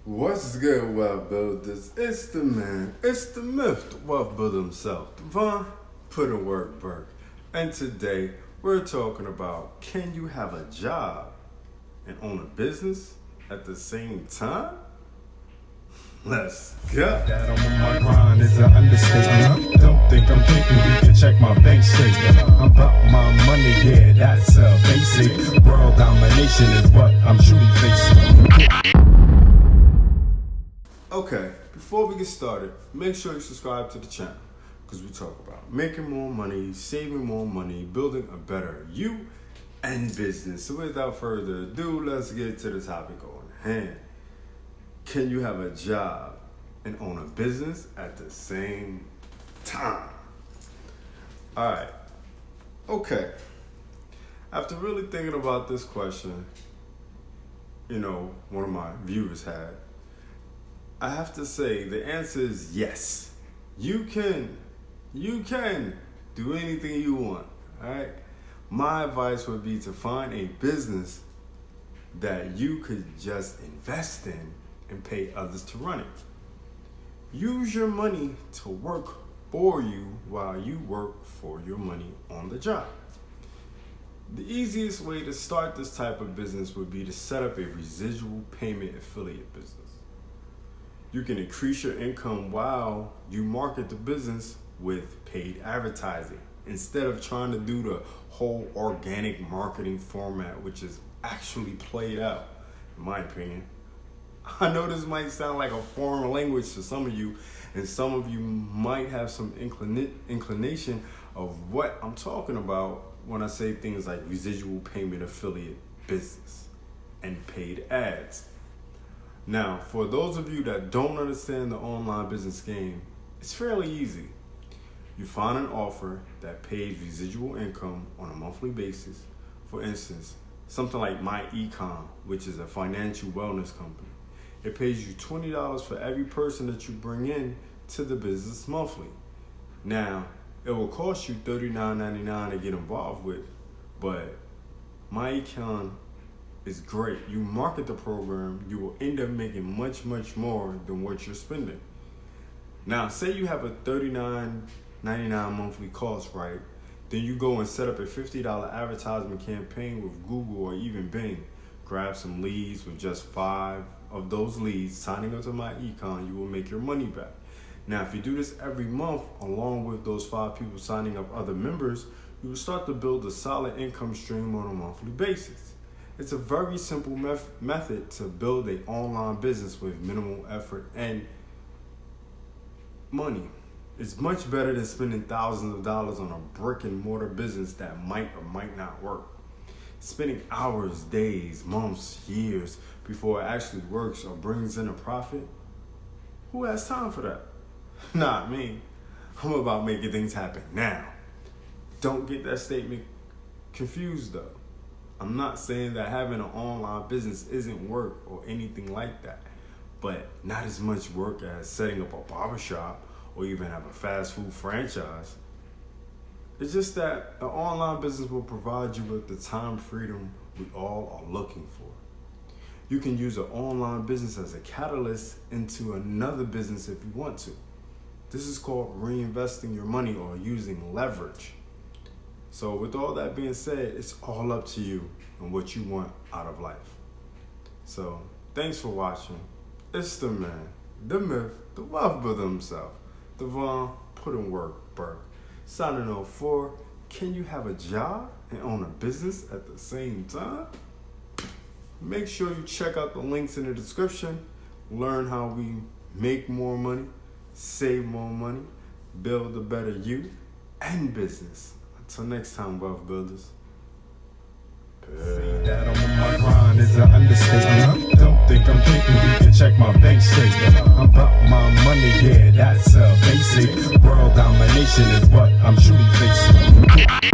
What's good, Wealth Builders? It's the man, it's the myth, the wealth builder himself, Devon, put in work, Burke. And today, we're talking about, can you have a job and own a business at the same time? Let's go. That on my grind is an understatement. Don't think I'm thinking you can check my bank statement. I'm about my money, yeah, that's basic. World domination is what I'm truly facing. Okay, before we get started, make sure you subscribe to the channel because we talk about making more money, saving more money, building a better you and business. So without further ado, let's get to the topic on hand. Can you have a job and own a business at the same time? All right, okay. After really thinking about this question, one of my viewers had, I have to say the answer is yes. You can do anything you want, all right? My advice would be to find a business that you could just invest in and pay others to run it. Use your money to work for you while you work for your money on the job. The easiest way to start this type of business would be to set up a residual payment affiliate business. You can increase your income while you market the business with paid advertising instead of trying to do the whole organic marketing format, which is actually played out, in my opinion. I know this might sound like a foreign language to some of you, and some of you might have some inclination of what I'm talking about when I say things like residual payment affiliate business and paid ads. Now, for those of you that don't understand the online business game, it's fairly easy. You find an offer that pays residual income on a monthly basis. For instance, something like My Econ, which is a financial wellness company. It pays you $20 for every person that you bring in to the business monthly. Now, it will cost you $39.99 to get involved with, but My Econ is great. You market the program, you will end up making much more than what you're spending. Now, say you have a $39.99 monthly cost, right? Then you go and set up a $50 advertisement campaign with Google or even Bing. Grab some leads. With just 5 of those leads signing up to My Econ, you will make your money back. Now, if you do this every month, along with those 5 people signing up other members, you will start to build a solid income stream on a monthly basis. It's a very simple method to build an online business with minimal effort and money. It's much better than spending thousands of dollars on a brick and mortar business that might or might not work. Spending hours, days, months, years before it actually works or brings in a profit. Who has time for that? Not me. I'm about making things happen now. Don't get that statement confused though. I'm not saying that having an online business isn't work or anything like that, but not as much work as setting up a barbershop or even have a fast food franchise. It's just that an online business will provide you with the time freedom we all are looking for. You can use an online business as a catalyst into another business if you want to. This is called reinvesting your money or using leverage. So with all that being said, it's all up to you and what you want out of life. So thanks for watching. It's the man, the myth, the wealth builder himself, Devon, put in work, Burke. Signing off for, can you have a job and own a business at the same time? Make sure you check out the links in the description. Learn how we make more money, save more money, build a better you and business. Until next time, Wealth Builders. That on my grind is an understatement. Don't think I'm thinking you can check my bank statement. I'm about my money, yeah, that's basic. World domination is what I'm truly facing.